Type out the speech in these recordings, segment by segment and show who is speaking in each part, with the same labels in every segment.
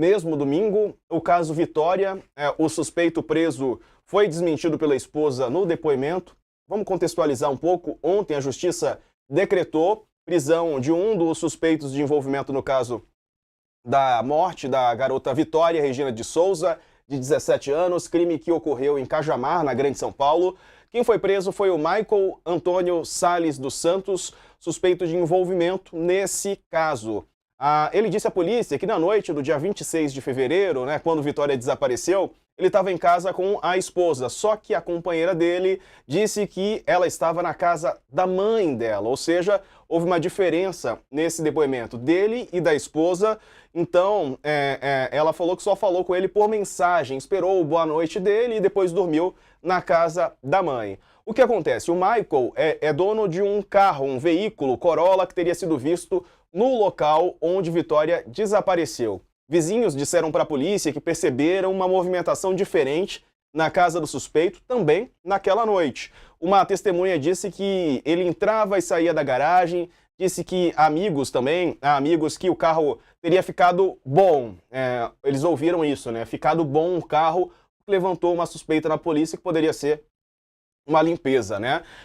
Speaker 1: mesmo domingo. O caso Vitória, o suspeito preso foi desmentido pela esposa no depoimento. Vamos contextualizar um pouco. Ontem a Justiça decretou prisão de um dos suspeitos de envolvimento no caso da morte da garota Vitória Regina de Souza, de 17 anos, crime que ocorreu em Cajamar, na Grande São Paulo. Quem foi preso foi o Michael Antônio Salles dos Santos, suspeito de envolvimento nesse caso. Ele disse à polícia que na noite do dia 26 de fevereiro, quando Vitória desapareceu, ele estava em casa com a esposa, só que a companheira dele disse que ela estava na casa da mãe dela, ou seja, houve uma diferença nesse depoimento dele e da esposa. Então, ela falou que só falou com ele por mensagem, esperou o boa noite dele e depois dormiu na casa da mãe. O que acontece? O Michael é dono de um carro, um veículo Corolla que teria sido visto no local onde Vitória desapareceu. Vizinhos disseram para a polícia que perceberam uma movimentação diferente na casa do suspeito também naquela noite. Uma testemunha disse que ele entrava e saía da garagem, disse que amigos que o carro teria ficado bom. Eles ouviram isso, ficado bom o carro, levantou uma suspeita na polícia que poderia ser uma limpeza,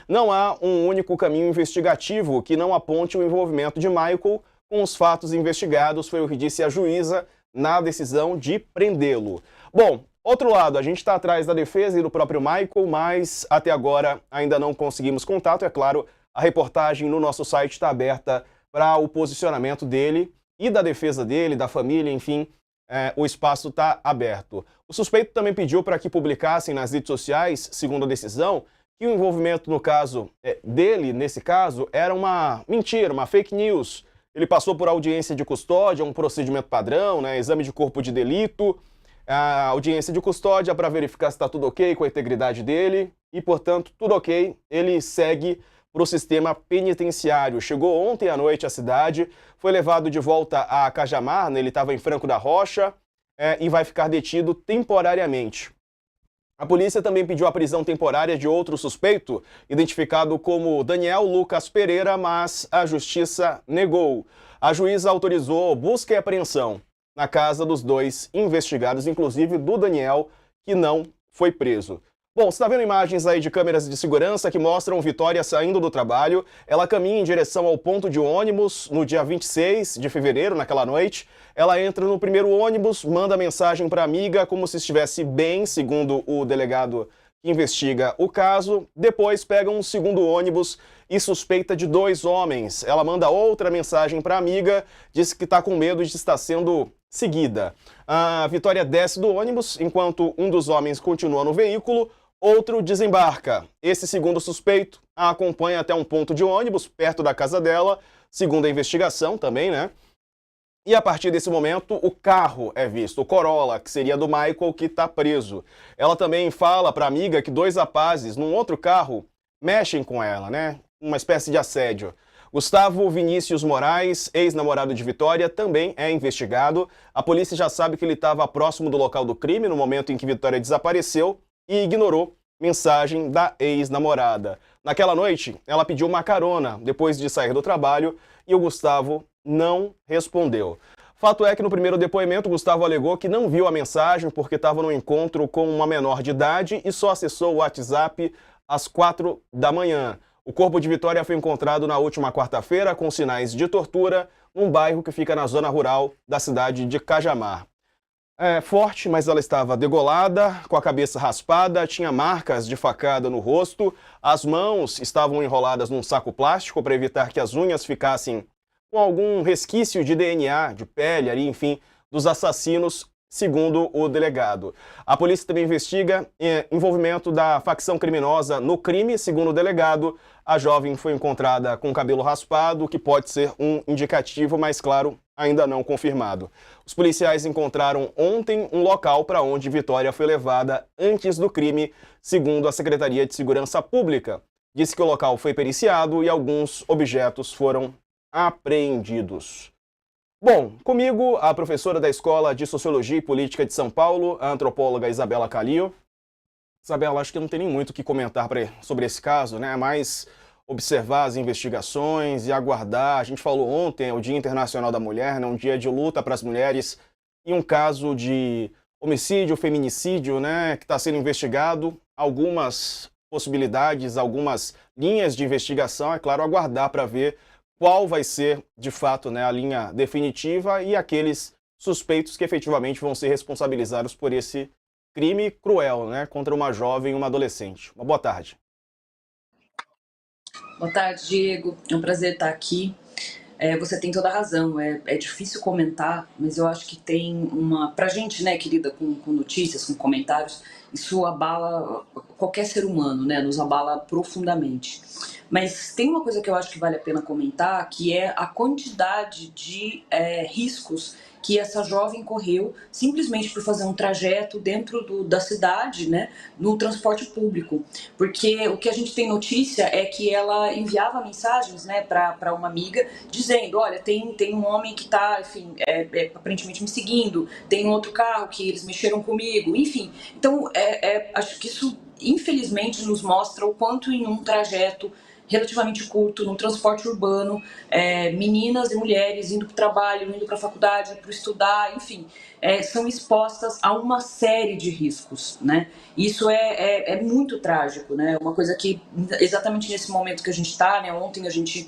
Speaker 1: Não há um único caminho investigativo que não aponte o envolvimento de Michael com os fatos investigados, foi o que disse a juíza na decisão de prendê-lo. Bom, outro lado, a gente está atrás da defesa e do próprio Michael, mas até agora ainda não conseguimos contato. É claro, a reportagem no nosso site está aberta para o posicionamento dele e da defesa dele, da família, enfim, o espaço está aberto. O suspeito também pediu para que publicassem nas redes sociais, segundo a decisão, que o envolvimento no caso dele, nesse caso, era uma mentira, uma fake news. Ele passou por audiência de custódia, um procedimento padrão, exame de corpo de delito, a audiência de custódia para verificar se está tudo ok com a integridade dele e, portanto, tudo ok, ele segue para o sistema penitenciário. Chegou ontem à noite à cidade, foi levado de volta a Cajamar, ele estava em Franco da Rocha, e vai ficar detido temporariamente. A polícia também pediu a prisão temporária de outro suspeito, identificado como Daniel Lucas Pereira, mas a justiça negou. A juíza autorizou busca e apreensão na casa dos dois investigados, inclusive do Daniel, que não foi preso. Bom, você está vendo imagens aí de câmeras de segurança que mostram Vitória saindo do trabalho. Ela caminha em direção ao ponto de ônibus no dia 26 de fevereiro, naquela noite. Ela entra no primeiro ônibus, manda mensagem para a amiga como se estivesse bem, segundo o delegado que investiga o caso. Depois pega um segundo ônibus e suspeita de 2 homens. Ela manda outra mensagem para a amiga, diz que está com medo de estar sendo seguida. A Vitória desce do ônibus, enquanto um dos homens continua no veículo. Outro desembarca. Esse segundo suspeito a acompanha até um ponto de ônibus, perto da casa dela, segundo a investigação também, E a partir desse momento, o carro é visto, o Corolla, que seria do Michael, que está preso. Ela também fala para a amiga que 2 rapazes, num outro carro, mexem com ela, Uma espécie de assédio. Gustavo Vinícius Moraes, ex-namorado de Vitória, também é investigado. A polícia já sabe que ele estava próximo do local do crime no momento em que Vitória desapareceu e ignorou mensagem da ex-namorada. Naquela noite, ela pediu uma carona depois de sair do trabalho e o Gustavo não respondeu. Fato é que no primeiro depoimento, Gustavo alegou que não viu a mensagem porque estava no encontro com uma menor de idade e só acessou o WhatsApp às 4 da manhã. O corpo de Vitória foi encontrado na última quarta-feira com sinais de tortura num bairro que fica na zona rural da cidade de Cajamar. Forte, mas ela estava degolada, com a cabeça raspada, tinha marcas de facada no rosto, as mãos estavam enroladas num saco plástico para evitar que as unhas ficassem com algum resquício de DNA, de pele ali, enfim, dos assassinos, segundo o delegado. A polícia também investiga envolvimento da facção criminosa no crime, segundo o delegado. A jovem foi encontrada com o cabelo raspado, o que pode ser um indicativo, mas claro, ainda não confirmado. Os policiais encontraram ontem um local para onde Vitória foi levada antes do crime, segundo a Secretaria de Segurança Pública. Disse que o local foi periciado e alguns objetos foram apreendidos. Bom, comigo a professora da Escola de Sociologia e Política de São Paulo, a antropóloga Isabela Calil. Isabela, acho que não tem nem muito o que comentar sobre esse caso, É mais observar as investigações e aguardar. A gente falou ontem, é o Dia Internacional da Mulher, um dia de luta para as mulheres e um caso de homicídio, feminicídio, né, que está sendo investigado, algumas possibilidades, algumas linhas de investigação, é claro, aguardar para ver qual vai ser, de fato, né, a linha definitiva e aqueles suspeitos que efetivamente vão ser responsabilizados por esse crime cruel, né, contra uma jovem e uma adolescente. Uma boa tarde.
Speaker 2: Boa tarde, Diego. É um prazer estar aqui. Você tem toda a razão. É difícil comentar, mas eu acho que tem uma... Pra gente, né, que lida com notícias, com comentários, isso abala qualquer ser humano, né? Nos abala profundamente. Mas tem uma coisa que eu acho que vale a pena comentar, que é a quantidade de riscos que essa jovem correu simplesmente por fazer um trajeto dentro da cidade, né, no transporte público. Porque o que a gente tem notícia é que ela enviava mensagens, né, para uma amiga dizendo, olha, tem um homem que está, enfim, aparentemente me seguindo, tem um outro carro que eles mexeram comigo, enfim. Então, acho que isso, infelizmente, nos mostra o quanto em um trajeto relativamente curto, no transporte urbano, meninas e mulheres indo para o trabalho, indo para a faculdade, para estudar, enfim, são expostas a uma série de riscos, né? Isso é muito trágico, né? Uma coisa que, exatamente nesse momento que a gente está, né? Ontem a gente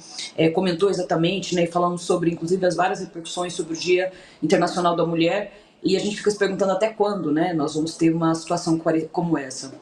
Speaker 2: comentou exatamente, né? E falamos sobre, inclusive, as várias repercussões sobre o Dia Internacional da Mulher, e a gente fica se perguntando até quando, né? Nós vamos ter uma situação como essa.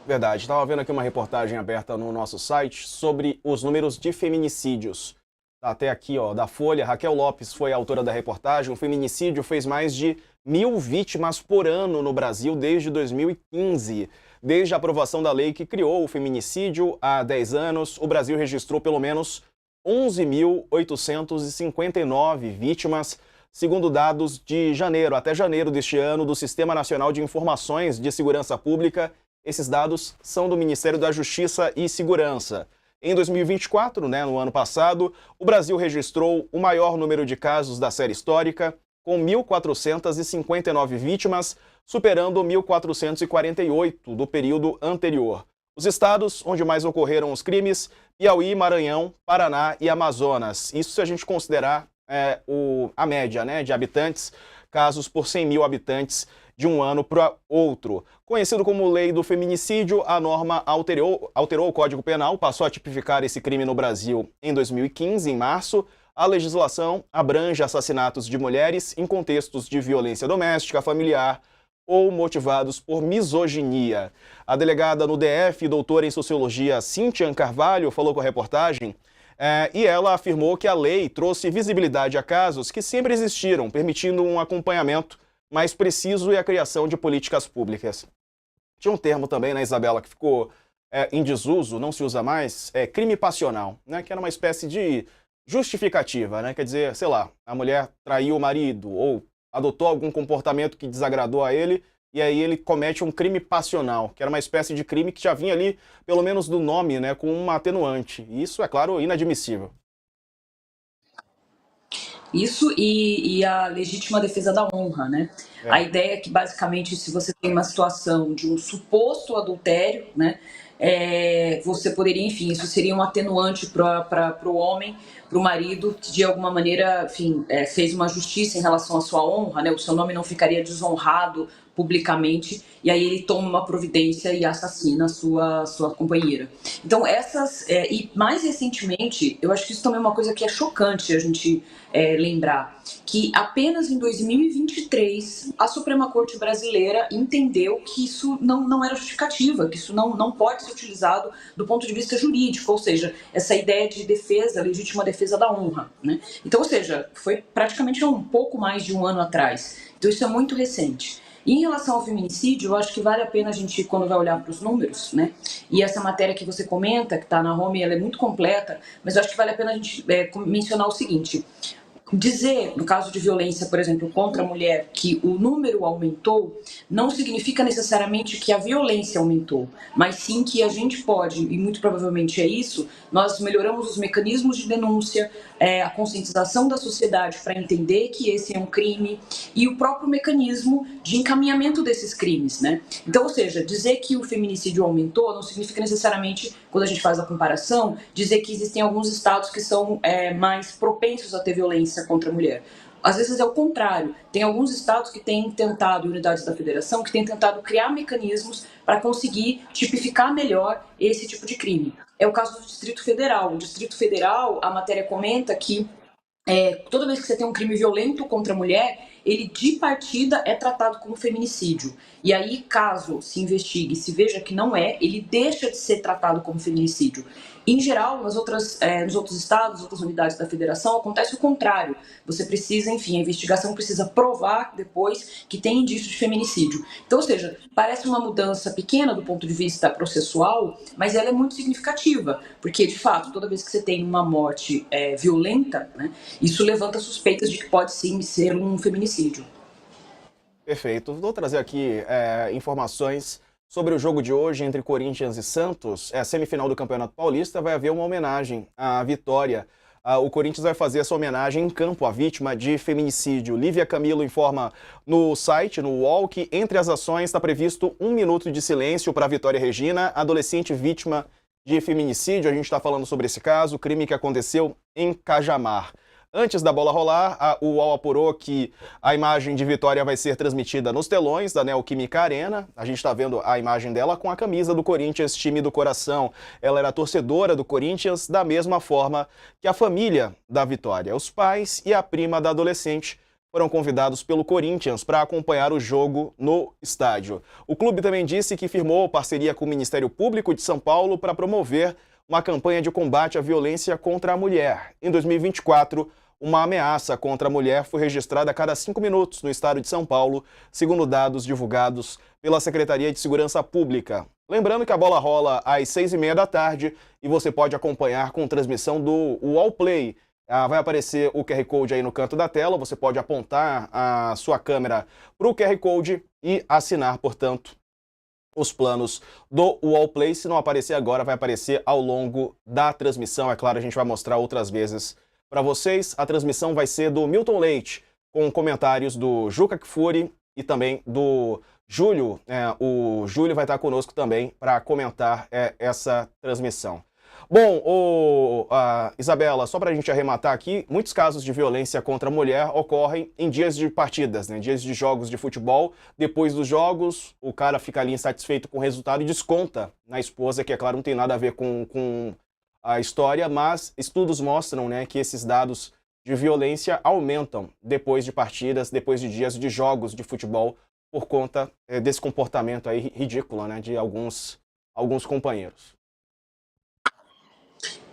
Speaker 1: Verdade, estava vendo aqui uma reportagem aberta no nosso site sobre os números de feminicídios. Tá até aqui, ó, da Folha, Raquel Lopes foi a autora da reportagem. O feminicídio fez mais de 1.000 vítimas por ano no Brasil desde 2015. Desde a aprovação da lei que criou o feminicídio há 10 anos, o Brasil registrou pelo menos 11.859 vítimas, segundo dados de janeiro até janeiro deste ano do Sistema Nacional de Informações de Segurança Pública. Esses dados são do Ministério da Justiça e Segurança. Em 2024, né, no ano passado, o Brasil registrou o maior número de casos da série histórica, com 1.459 vítimas, superando 1.448 do período anterior. Os estados onde mais ocorreram os crimes, Piauí, Maranhão, Paraná e Amazonas. Isso se a gente considerar a média, né, de habitantes, casos por 100 mil habitantes de um ano para outro. Conhecido como Lei do Feminicídio, a norma alterou o Código Penal, passou a tipificar esse crime no Brasil em 2015, em março. A legislação abrange assassinatos de mulheres em contextos de violência doméstica, familiar ou motivados por misoginia. A delegada no DF, doutora em Sociologia, Cíntia Carvalho, falou com a reportagem e ela afirmou que a lei trouxe visibilidade a casos que sempre existiram, permitindo um acompanhamento mais preciso e a criação de políticas públicas. Tinha um termo também, né, Isabela, que ficou em desuso, não se usa mais, crime passional, né, que era uma espécie de justificativa, né, quer dizer, sei lá, a mulher traiu o marido ou adotou algum comportamento que desagradou a ele e aí ele comete um crime passional, que era uma espécie de crime que já vinha ali, pelo menos do nome, né, com uma atenuante. E isso, é claro, inadmissível.
Speaker 2: Isso e a legítima defesa da honra, né? A ideia é que, basicamente, se você tem uma situação de um suposto adultério, né, você poderia, enfim, isso seria um atenuante para o homem, para o marido, que de alguma maneira, enfim, fez uma justiça em relação à sua honra, né? O seu nome não ficaria desonrado publicamente, e aí ele toma uma providência e assassina a sua companheira. Então, e mais recentemente, eu acho que isso também é uma coisa que é chocante a gente lembrar, que apenas em 2023 a Suprema Corte Brasileira entendeu que isso não era justificativa, que isso não pode ser utilizado do ponto de vista jurídico, ou seja, essa ideia de defesa, legítima defesa da honra, né? Então, ou seja, foi praticamente um pouco mais de um ano atrás. Então isso é muito recente. E em relação ao feminicídio, eu acho que vale a pena a gente, quando vai olhar para os números, né? E essa matéria que você comenta, que está na home, ela é muito completa, mas eu acho que vale a pena a gente mencionar o seguinte: dizer, no caso de violência, por exemplo, contra a mulher, que o número aumentou, não significa necessariamente que a violência aumentou, mas sim que a gente pode, e muito provavelmente é isso, nós melhoramos os mecanismos de denúncia, a conscientização da sociedade para entender que esse é um crime e o próprio mecanismo de encaminhamento desses crimes, né? Então, ou seja, dizer que o feminicídio aumentou não significa necessariamente, quando a gente faz a comparação, dizer que existem alguns estados que são mais propensos a ter violência contra a mulher. às vezes é o contrário. Tem alguns estados que têm tentado, unidades da federação, que têm tentado criar mecanismos para conseguir tipificar melhor esse tipo de crime. É o caso do Distrito Federal. O Distrito Federal, a matéria comenta que toda vez que você tem um crime violento contra a mulher, ele de partida é tratado como feminicídio. E aí, caso se investigue, se veja que não é, ele deixa de ser tratado como feminicídio. Em geral, nos outros estados, outras unidades da federação, acontece o contrário. Você precisa, enfim, a investigação precisa provar depois que tem indício de feminicídio. Então, ou seja, parece uma mudança pequena do ponto de vista processual, mas ela é muito significativa, porque, de fato, toda vez que você tem uma morte violenta, né, isso levanta suspeitas de que pode sim ser um feminicídio.
Speaker 1: Perfeito. Vou trazer aqui informações sobre o jogo de hoje entre Corinthians e Santos. É a semifinal do Campeonato Paulista. Vai haver uma homenagem à Vitória. O Corinthians vai fazer essa homenagem em campo à vítima de feminicídio. Lívia Camilo informa no site, no UOL, que entre as ações está previsto 1 minuto de silêncio para a Vitória Regina, adolescente vítima de feminicídio. A gente está falando sobre esse caso, crime que aconteceu em Cajamar. Antes da bola rolar, o UOL apurou que a imagem de Vitória vai ser transmitida nos telões da Neoquímica Arena. A gente está vendo a imagem dela com a camisa do Corinthians, time do coração. Ela era torcedora do Corinthians, da mesma forma que a família da Vitória. Os pais e a prima da adolescente foram convidados pelo Corinthians para acompanhar o jogo no estádio. O clube também disse que firmou parceria com o Ministério Público de São Paulo para promover uma campanha de combate à violência contra a mulher. Em 2024, uma ameaça contra a mulher foi registrada a cada 5 minutos no estado de São Paulo, segundo dados divulgados pela Secretaria de Segurança Pública. Lembrando que a bola rola às 6h30 da tarde e você pode acompanhar com transmissão do UOL Play. Vai aparecer o QR Code aí no canto da tela, você pode apontar a sua câmera para o QR Code e assinar, portanto, os planos do UOL Play. Se não aparecer agora, vai aparecer ao longo da transmissão. É claro, a gente vai mostrar outras vezes para vocês. A transmissão vai ser do Milton Leite, com comentários do Juca Kfouri e também do Júlio. O Júlio vai estar conosco também para comentar essa transmissão. Bom, Isabela, só para a gente arrematar aqui, muitos casos de violência contra a mulher ocorrem em dias de partidas, né? Dias de jogos de futebol. Depois dos jogos, o cara fica ali insatisfeito com o resultado e desconta na esposa, que é claro não tem nada a ver com a história, mas estudos mostram, né, que esses dados de violência aumentam depois de partidas, depois de dias de jogos de futebol, por conta desse comportamento aí ridículo, né, de alguns companheiros.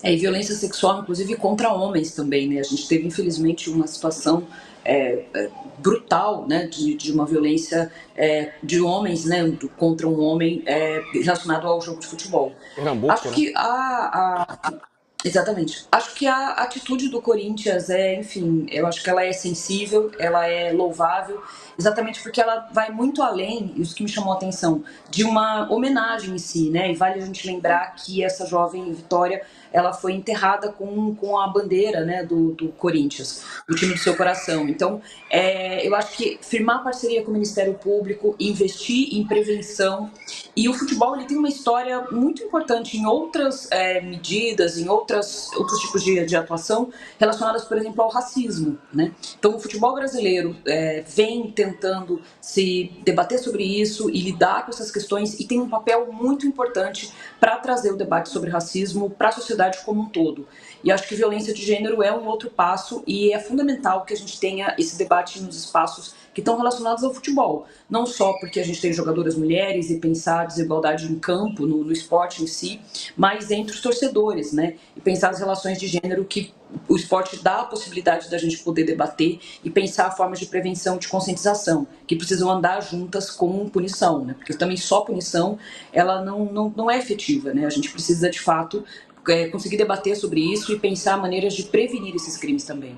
Speaker 2: E violência sexual, inclusive, contra homens também, né? A gente teve, infelizmente, uma situação brutal, né, de uma violência de homens, né, contra um homem relacionado ao jogo de futebol.
Speaker 1: Pernambuco,
Speaker 2: Acho que exatamente. Acho que a atitude do Corinthians enfim, eu acho que ela é sensível, ela é louvável, exatamente porque ela vai muito além, isso que me chamou a atenção, de uma homenagem em si, né? E vale a gente lembrar que essa jovem Vitória, ela foi enterrada com a bandeira, né, do Corinthians, do time do seu coração. Então, eu acho que firmar parceria com o Ministério Público, investir em prevenção, e o futebol ele tem uma história muito importante em outras medidas, em outros tipos de atuação relacionadas, por exemplo, ao racismo, né? Então, o futebol brasileiro vem tentando se debater sobre isso e lidar com essas questões e tem um papel muito importante para trazer o debate sobre racismo para a sociedade como um todo. E acho que violência de gênero é um outro passo e é fundamental que a gente tenha esse debate nos espaços que estão relacionados ao futebol. Não só porque a gente tem jogadoras mulheres e pensar a desigualdade em campo, no esporte em si, mas entre os torcedores, né? E pensar as relações de gênero que o esporte dá a possibilidade da gente poder debater e pensar formas de prevenção, de conscientização, que precisam andar juntas com punição, né? Porque também só punição, ela não é efetiva, né? A gente precisa, de fato, conseguir debater sobre isso e pensar maneiras de prevenir esses crimes também.